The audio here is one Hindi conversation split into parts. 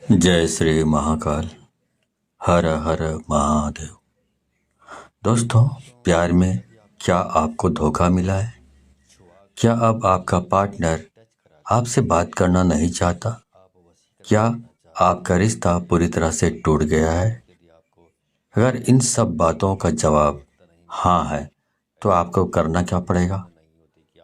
जय श्री महाकाल। हर हर महादेव। दोस्तों, प्यार में क्या आपको धोखा मिला है? क्या अब आपका पार्टनर आपसे बात करना नहीं चाहता? क्या आपका रिश्ता पूरी तरह से टूट गया है? अगर इन सब बातों का जवाब हाँ है तो आपको करना क्या पड़ेगा?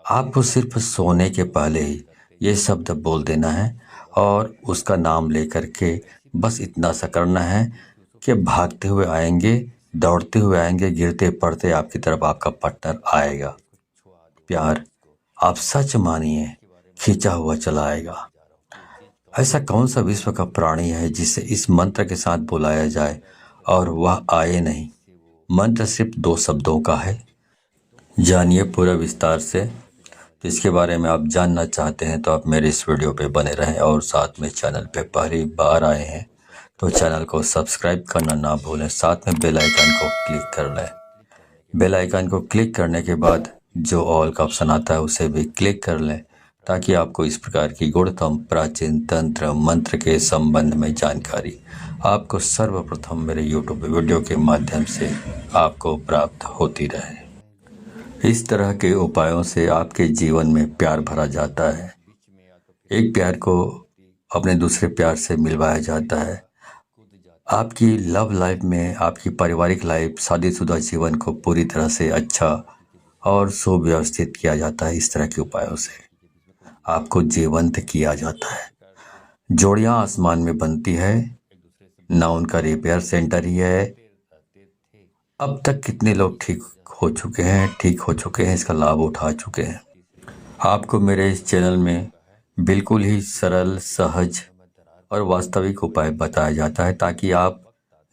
आपको सिर्फ सोने के पहले ही ये शब्द बोल देना है और उसका नाम लेकर के बस इतना सा करना है कि भागते हुए आएंगे, दौड़ते हुए आएंगे, गिरते पड़ते आपकी तरफ आपका पार्टनर आएगा। प्यार, आप सच मानिए, खींचा हुआ चला आएगा। ऐसा कौन सा विश्व का प्राणी है जिसे इस मंत्र के साथ बुलाया जाए और वह आए नहीं? मंत्र सिर्फ 2 शब्दों का है। जानिए पूरा विस्तार से। तो इसके बारे में आप जानना चाहते हैं तो आप मेरे इस वीडियो पे बने रहें, और साथ में चैनल पे पहली बार आए हैं तो चैनल को सब्सक्राइब करना ना भूलें, साथ में बेल आइकन को क्लिक कर लें। बेल आइकन को क्लिक करने के बाद जो ऑल का ऑप्शन आता है उसे भी क्लिक कर लें, ताकि आपको इस प्रकार की गुणतम प्राचीन तंत्र मंत्र के संबंध में जानकारी आपको सर्वप्रथम मेरे यूट्यूब वीडियो के माध्यम से आपको प्राप्त होती रहे। इस तरह के उपायों से आपके जीवन में प्यार भरा जाता है। एक प्यार को अपने दूसरे प्यार से मिलवाया जाता है। आपकी लव लाइफ में, आपकी पारिवारिक लाइफ, शादीशुदा जीवन को पूरी तरह से अच्छा और सुव्यवस्थित किया जाता है। इस तरह के उपायों से आपको जीवंत किया जाता है। जोड़ियां आसमान में बनती है, ना उनका रिपेयर सेंटर ही है। अब तक कितने लोग ठीक हो चुके हैं, इसका लाभ उठा चुके हैं। आपको मेरे इस चैनल में बिल्कुल ही सरल, सहज और वास्तविक उपाय बताया जाता है, ताकि आप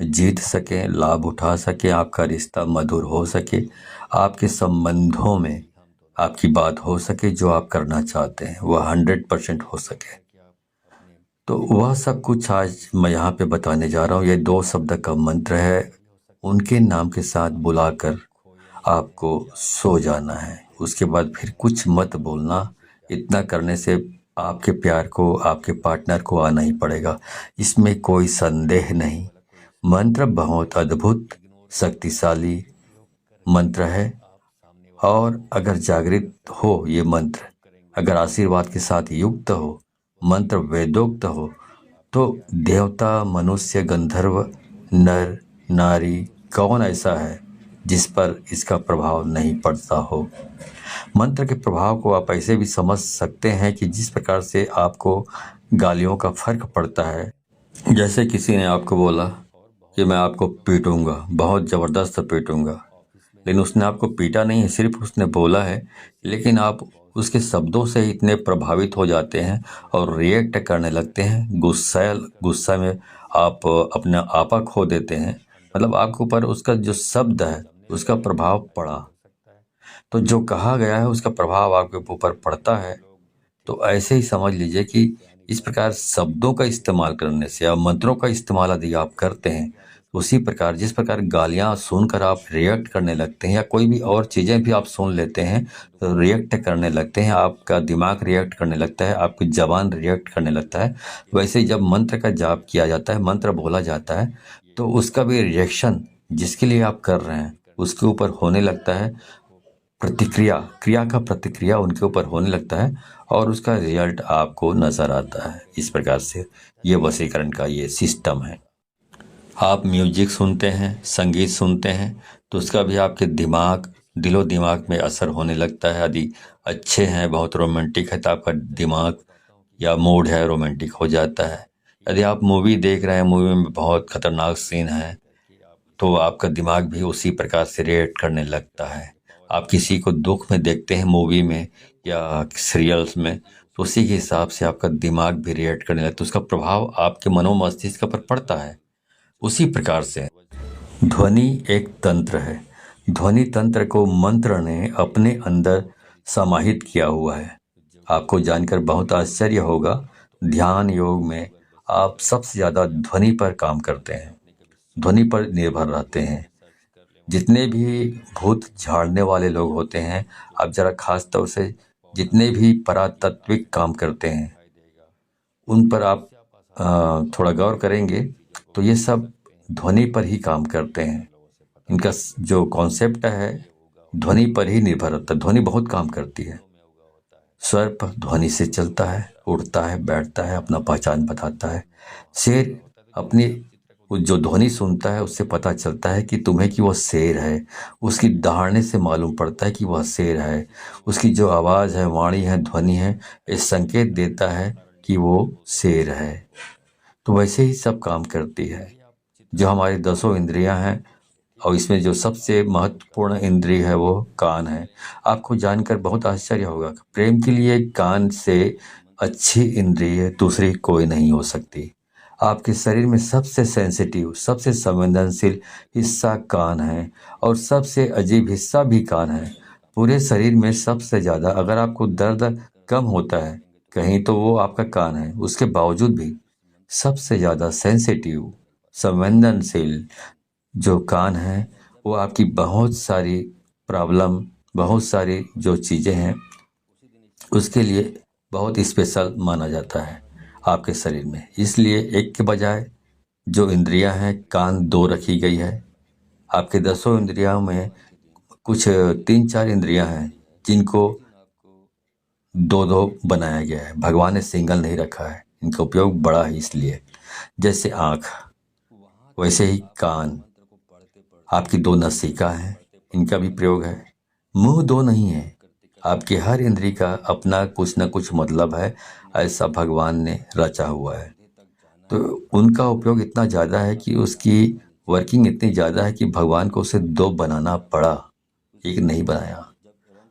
जीत सकें, लाभ उठा सकें, आपका रिश्ता मधुर हो सके, आपके संबंधों में आपकी बात हो सके, जो आप करना चाहते हैं वह 100% हो सके। तो वह सब कुछ आज मैं यहाँ पे बताने जा रहा हूँ। ये 2 शब्द का मंत्र है। उनके नाम के साथ बुलाकर आपको सो जाना है। उसके बाद फिर कुछ मत बोलना। इतना करने से आपके प्यार को, आपके पार्टनर को आना ही पड़ेगा, इसमें कोई संदेह नहीं। मंत्र बहुत अद्भुत, शक्तिशाली मंत्र है। और अगर जागृत हो ये मंत्र, अगर आशीर्वाद के साथ युक्त हो, मंत्र वेदोक्त हो, तो देवता, मनुष्य, गंधर्व, नर, नारी, कौन ऐसा है जिस पर इसका प्रभाव नहीं पड़ता हो। मंत्र के प्रभाव को आप ऐसे भी समझ सकते हैं कि जिस प्रकार से आपको गालियों का फर्क पड़ता है। जैसे किसी ने आपको बोला कि मैं आपको पीटूंगा, बहुत ज़बरदस्त पीटूंगा, लेकिन उसने आपको पीटा नहीं है, सिर्फ उसने बोला है, लेकिन आप उसके शब्दों से इतने प्रभावित हो जाते हैं और रिएक्ट करने लगते हैं। गुस्सा में आप अपना आपा खो देते हैं। मतलब आपके ऊपर उसका जो शब्द है उसका प्रभाव पड़ा, तो जो कहा गया है उसका प्रभाव आपके ऊपर पड़ता है। तो ऐसे ही समझ लीजिए कि इस प्रकार शब्दों का इस्तेमाल करने से या मंत्रों का इस्तेमाल यदि आप करते हैं, तो उसी प्रकार जिस प्रकार गालियां सुनकर आप रिएक्ट करने लगते हैं या कोई भी और चीज़ें भी आप सुन लेते हैं तो रिएक्ट करने लगते हैं, आपका दिमाग रिएक्ट करने लगता है, आपकी जबान रिएक्ट करने लगता है। वैसे ही जब मंत्र का जाप किया जाता है, मंत्र बोला जाता है, तो उसका भी रिएक्शन जिसके लिए आप कर रहे हैं उसके ऊपर होने लगता है। क्रिया का प्रतिक्रिया उनके ऊपर होने लगता है और उसका रिजल्ट आपको नजर आता है। इस प्रकार से ये वशीकरण का ये सिस्टम है। आप म्यूजिक सुनते हैं, संगीत सुनते हैं, तो उसका भी आपके दिलो दिमाग में असर होने लगता है। यदि अच्छे हैं, बहुत रोमांटिक है, तो आपका दिमाग या मूड है रोमांटिक हो जाता है। यदि आप मूवी देख रहे हैं, मूवी में बहुत खतरनाक सीन है, तो आपका दिमाग भी उसी प्रकार से रिएक्ट करने लगता है। आप किसी को दुख में देखते हैं मूवी में या सीरियल्स में, तो उसी के हिसाब से आपका दिमाग भी रिएक्ट करने लगता है, उसका प्रभाव आपके मनोमस्तिष्क पर पड़ता है। उसी प्रकार से ध्वनि एक तंत्र है। ध्वनि तंत्र को मंत्र ने अपने अंदर समाहित किया हुआ है। आपको जानकर बहुत आश्चर्य होगा, ध्यान योग में आप सबसे ज़्यादा ध्वनि पर काम करते हैं, ध्वनि पर निर्भर रहते हैं। जितने भी भूत झाड़ने वाले लोग होते हैं, आप जरा खास तौर से जितने भी परातात्विक काम करते हैं, उन पर आप थोड़ा गौर करेंगे तो ये सब ध्वनि पर ही काम करते हैं। इनका जो कॉन्सेप्ट है ध्वनि पर ही निर्भर होता है। ध्वनि बहुत काम करती है। स्वर पर ध्वनि से चलता है, उड़ता है, बैठता है, अपना पहचान बताता है। शेर अपनी वो जो ध्वनि सुनता है उससे पता चलता है कि तुम्हें कि वह शेर है। उसकी दहाड़ने से मालूम पड़ता है कि वह शेर है। उसकी जो आवाज़ है, वाणी है, ध्वनि है, ये संकेत देता है कि वो शेर है। तो वैसे ही सब काम करती है। जो हमारी 10 इंद्रियां हैं और इसमें जो सबसे महत्वपूर्ण इंद्रिय है वो कान है। आपको जानकर बहुत आश्चर्य होगा कि प्रेम के लिए कान से अच्छी इंद्रिय दूसरी कोई नहीं हो सकती। आपके शरीर में सबसे सेंसिटिव, सबसे संवेदनशील हिस्सा कान है और सबसे अजीब हिस्सा भी कान है। पूरे शरीर में सबसे ज़्यादा अगर आपको दर्द कम होता है कहीं तो वो आपका कान है। उसके बावजूद भी सबसे ज़्यादा सेंसिटिव, संवेदनशील जो कान है वो आपकी बहुत सारी प्रॉब्लम, बहुत सारी जो चीज़ें हैं उसके लिए बहुत स्पेशल माना जाता है आपके शरीर में। इसलिए एक के बजाय जो इंद्रियां हैं कान 2 रखी गई है। आपके 10 इंद्रियों में कुछ 3-4 इंद्रियां हैं जिनको 2-2 बनाया गया है। भगवान ने सिंगल नहीं रखा है, इनका उपयोग बड़ा है। इसलिए जैसे आँख वैसे ही कान, आपकी 2 नसिका हैं, इनका भी प्रयोग है। मुंह 2 नहीं है। आपके हर इंद्री का अपना कुछ न कुछ मतलब है, ऐसा भगवान ने रचा हुआ है। तो उनका उपयोग इतना ज़्यादा है कि उसकी वर्किंग इतनी ज़्यादा है कि भगवान को उसे 2 बनाना पड़ा, एक नहीं बनाया।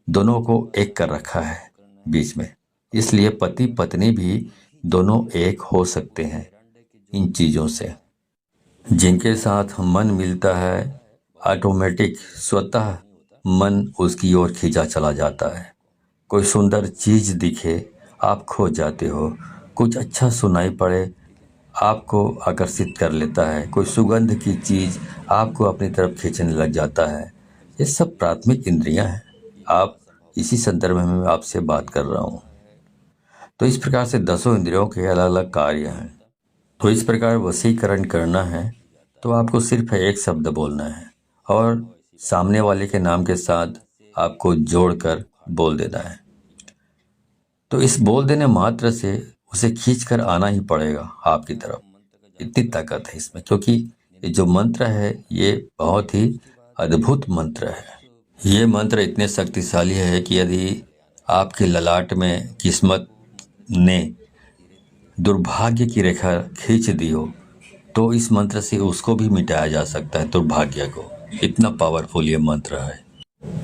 दोनों को एक कर रखा है बीच में। इसलिए पति पत्नी भी दोनों एक हो सकते हैं इन चीज़ों से। जिनके साथ मन मिलता है ऑटोमेटिक स्वतः मन उसकी ओर खींचा चला जाता है। कोई सुंदर चीज दिखे आप खो जाते हो। कुछ अच्छा सुनाई पड़े आपको आकर्षित कर लेता है। कोई सुगंध की चीज आपको अपनी तरफ खींचने लग जाता है। ये सब प्राथमिक इंद्रियां हैं। आप इसी संदर्भ में मैं आपसे बात कर रहा हूँ। तो इस प्रकार से 10 इंद्रियों के अलग अलग कार्य हैं। तो इस प्रकार वशीकरण करना है तो आपको सिर्फ एक शब्द बोलना है और सामने वाले के नाम के साथ आपको जोड़कर बोल देना है। तो इस बोल देने मात्र से उसे खींच कर आना ही पड़ेगा आपकी तरफ। इतनी ताकत है इसमें, क्योंकि ये जो मंत्र है ये बहुत ही अद्भुत मंत्र है। ये मंत्र इतने शक्तिशाली है कि यदि आपके ललाट में किस्मत ने दुर्भाग्य की रेखा खींच दी हो तो इस मंत्र से उसको भी मिटाया जा सकता है, दुर्भाग्य को। इतना पावरफुल ये मंत्र है।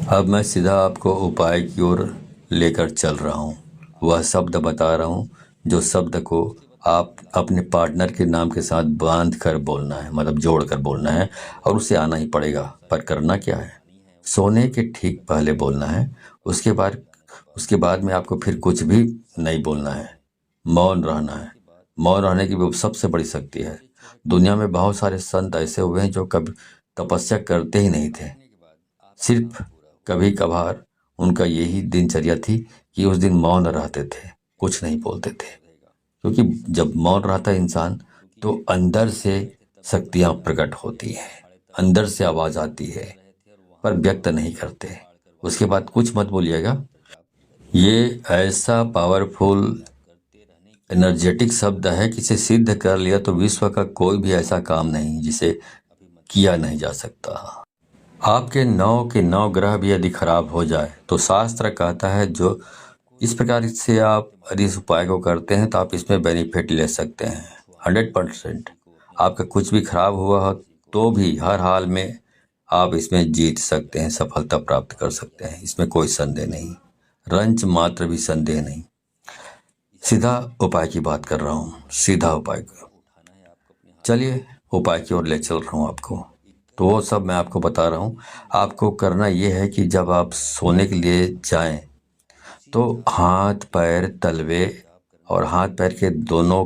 अब मैं सीधा आपको उपाय की ओर लेकर चल रहा हूँ। वह शब्द बता रहा हूँ जो शब्द को आप अपने पार्टनर के नाम के साथ बांध कर बोलना है, मतलब जोड़ कर बोलना है और उसे आना ही पड़ेगा। पर करना क्या है, सोने के ठीक पहले बोलना है। उसके बाद में आपको फिर कुछ भी नहीं बोलना है, मौन रहना है। मौन रहने की वो सबसे बड़ी शक्ति है। दुनिया में बहुत सारे संत ऐसे हुए हैं जो कभी तपस्या करते ही नहीं थे। सिर्फ कभी कभार उनका यही दिनचर्या थी कि उस दिन मौन रहते थे, कुछ नहीं बोलते थे। क्योंकि जब मौन रहता है इंसान तो अंदर से शक्तियां प्रकट होती हैं, अंदर से आवाज आती है, पर व्यक्त नहीं करते। उसके बाद कुछ मत बोलिएगा। ये ऐसा पावरफुल एनर्जेटिक शब्द है कि इसे सिद्ध कर लिया तो विश्व का कोई भी ऐसा काम नहीं जिसे किया नहीं जा सकता। आपके 9 के 9 ग्रह भी यदि खराब हो जाए तो शास्त्र कहता है जो इस प्रकार से आप यदि इस उपाय को करते हैं तो आप इसमें बेनिफिट ले सकते हैं 100%। आपका कुछ भी खराब हुआ हो तो भी हर हाल में आप इसमें जीत सकते हैं, सफलता प्राप्त कर सकते हैं। इसमें कोई संदेह नहीं, रंच मात्र भी संदेह नहीं। सीधा उपाय की बात कर रहा हूँ, सीधा उपाय का। चलिए उपाय की ओर ले चल रहा हूँ आपको। तो वो सब मैं आपको बता रहा हूँ। आपको करना ये है कि जब आप सोने के लिए जाएं तो हाथ पैर तलवे और हाथ पैर के दोनों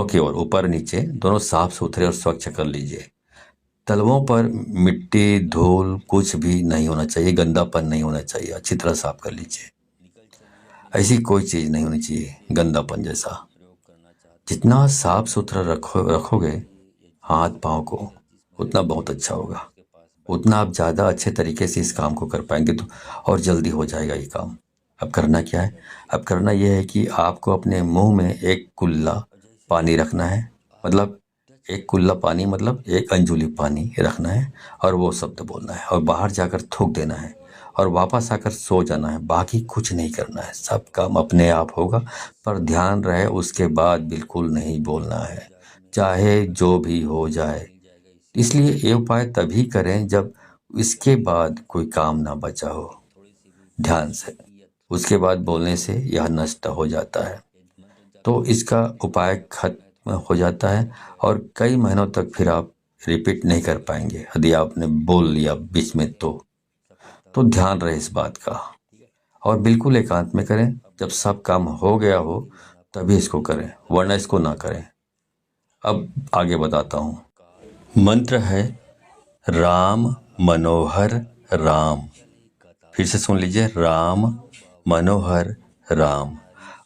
की ओर ऊपर नीचे दोनों साफ सुथरे और स्वच्छ कर लीजिए। तलवों पर मिट्टी धूल कुछ भी नहीं होना चाहिए, गंदापन नहीं होना चाहिए। अच्छी तरह साफ कर लीजिए। ऐसी कोई चीज नहीं होनी चाहिए गंदापन जैसा। जितना साफ सुथरा रखोगे हाथ पाँव को, उतना बहुत अच्छा होगा, उतना आप ज़्यादा अच्छे तरीके से इस काम को कर पाएंगे, तो और जल्दी हो जाएगा ये काम। अब करना क्या है? अब करना ये है कि आपको अपने मुंह में एक कुल्ला पानी रखना है, मतलब एक कुल्ला पानी मतलब एक अंजुली पानी रखना है, और वो शब्द बोलना है और बाहर जाकर थूक देना है और वापस आकर सो जाना है। बाकी कुछ नहीं करना है, सब काम अपने आप होगा। पर ध्यान रहे उसके बाद बिल्कुल नहीं बोलना है, चाहे जो भी हो जाए। इसलिए ये उपाय तभी करें जब इसके बाद कोई काम ना बचा हो। ध्यान से उसके बाद बोलने से यह नष्ट हो जाता है, तो इसका उपाय खत्म हो जाता है और कई महीनों तक फिर आप रिपीट नहीं कर पाएंगे यदि आपने बोल लिया बीच में। तो ध्यान रहे इस बात का, और बिल्कुल एकांत में करें। जब सब काम हो गया हो तभी इसको करें, वरना इसको ना करें। अब आगे बताता हूँ। मंत्र है राम मनोहर राम। फिर से सुन लीजिए, राम मनोहर राम।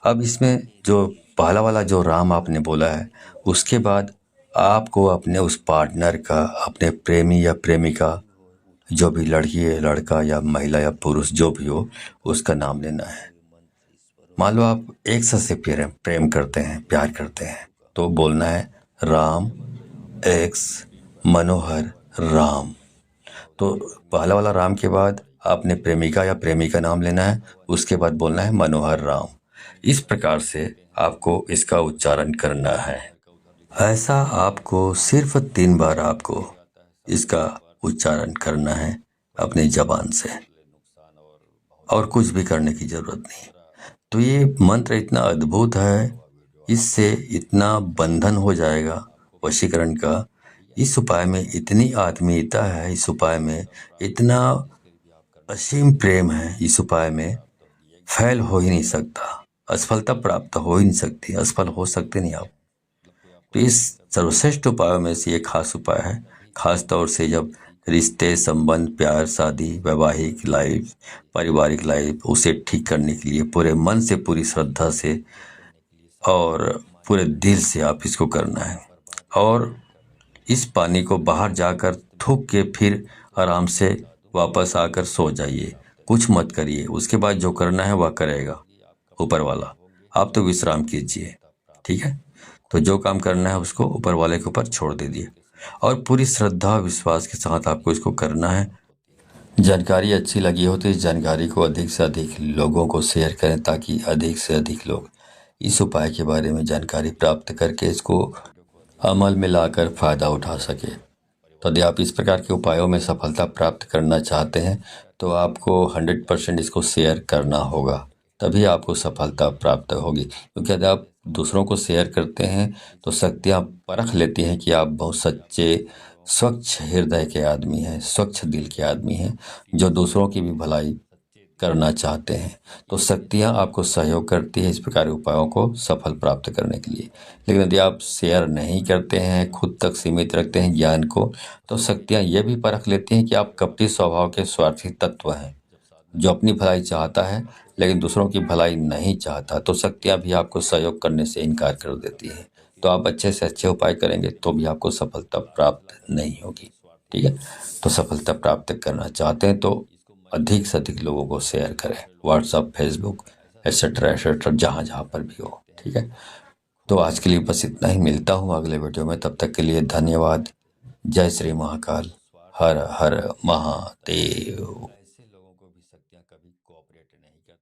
अब इसमें जो पहला वाला जो राम आपने बोला है, उसके बाद आपको अपने उस पार्टनर का, अपने प्रेमी या प्रेमिका, जो भी लड़की है, लड़का या महिला या पुरुष जो भी हो, उसका नाम लेना है। मान लो आप एक से प्रेम करते हैं, प्यार करते हैं, तो बोलना है राम एक्स मनोहर राम। तो पहला वाला राम के बाद आपने प्रेमिका या प्रेमी का नाम लेना है, उसके बाद बोलना है मनोहर राम। इस प्रकार से आपको इसका उच्चारण करना है। ऐसा आपको सिर्फ 3 बार आपको इसका उच्चारण करना है अपने जबान से, और कुछ भी करने की जरूरत नहीं। तो ये मंत्र इतना अद्भुत है, इससे इतना बंधन हो जाएगा वशीकरण का। इस उपाय में इतनी आत्मीयता है, इस उपाय में इतना असीम प्रेम है, इस उपाय में फैल हो ही नहीं सकता, असफलता प्राप्त हो ही नहीं सकती, असफल हो सकते नहीं आप। तो इस सर्वश्रेष्ठ उपायों में से एक खास उपाय है, खास तौर से जब रिश्ते, संबंध, प्यार, शादी, वैवाहिक लाइफ, पारिवारिक लाइफ, उसे ठीक करने के लिए पूरे मन से, पूरी श्रद्धा से और पूरे दिल से आप इसको करना है। और इस पानी को बाहर जाकर थूक के फिर आराम से वापस आकर सो जाइए, कुछ मत करिए। उसके बाद जो करना है वह करेगा ऊपर वाला, आप तो विश्राम कीजिए, ठीक है। तो जो काम करना है उसको ऊपर वाले के ऊपर छोड़ दीजिए, और पूरी श्रद्धा विश्वास के साथ आपको इसको करना है। जानकारी अच्छी लगी हो तो इस जानकारी को अधिक से अधिक लोगों को शेयर करें, ताकि अधिक से अधिक लोग इस उपाय के बारे में जानकारी प्राप्त करके इसको अमल में लाकर फायदा उठा सके। तो यदि आप इस प्रकार के उपायों में सफलता प्राप्त करना चाहते हैं तो आपको 100% इसको शेयर करना होगा, तभी आपको सफलता प्राप्त होगी। क्योंकि यदि आप दूसरों को शेयर करते हैं तो शक्तियाँ परख लेती हैं कि आप बहुत सच्चे, स्वच्छ हृदय के आदमी हैं, स्वच्छ दिल के आदमी हैं, जो दूसरों की भी भलाई करना चाहते हैं। तो शक्तियाँ आपको सहयोग करती है इस प्रकार के उपायों को सफल प्राप्त करने के लिए। लेकिन यदि आप शेयर नहीं करते हैं, खुद तक सीमित रखते हैं ज्ञान को, तो शक्तियाँ ये भी परख लेती हैं कि आप कपटी स्वभाव के स्वार्थी तत्व हैं, जो अपनी भलाई चाहता है लेकिन दूसरों की भलाई नहीं चाहता। तो शक्तियाँ भी आपको सहयोग करने से इनकार कर देती है। तो आप अच्छे से अच्छे उपाय करेंगे तो भी आपको सफलता प्राप्त नहीं होगी, ठीक है। तो सफलता प्राप्त करना चाहते हैं तो अधिक से अधिक लोगों को शेयर करें, व्हाट्सअप, फेसबुक, एटसेट्रा एटसेट्रा, जहाँ जहाँ पर भी हो, ठीक है। तो आज के लिए बस इतना ही, मिलता हूँ अगले वीडियो में, तब तक के लिए धन्यवाद। जय श्री महाकाल, हर हर महादेव।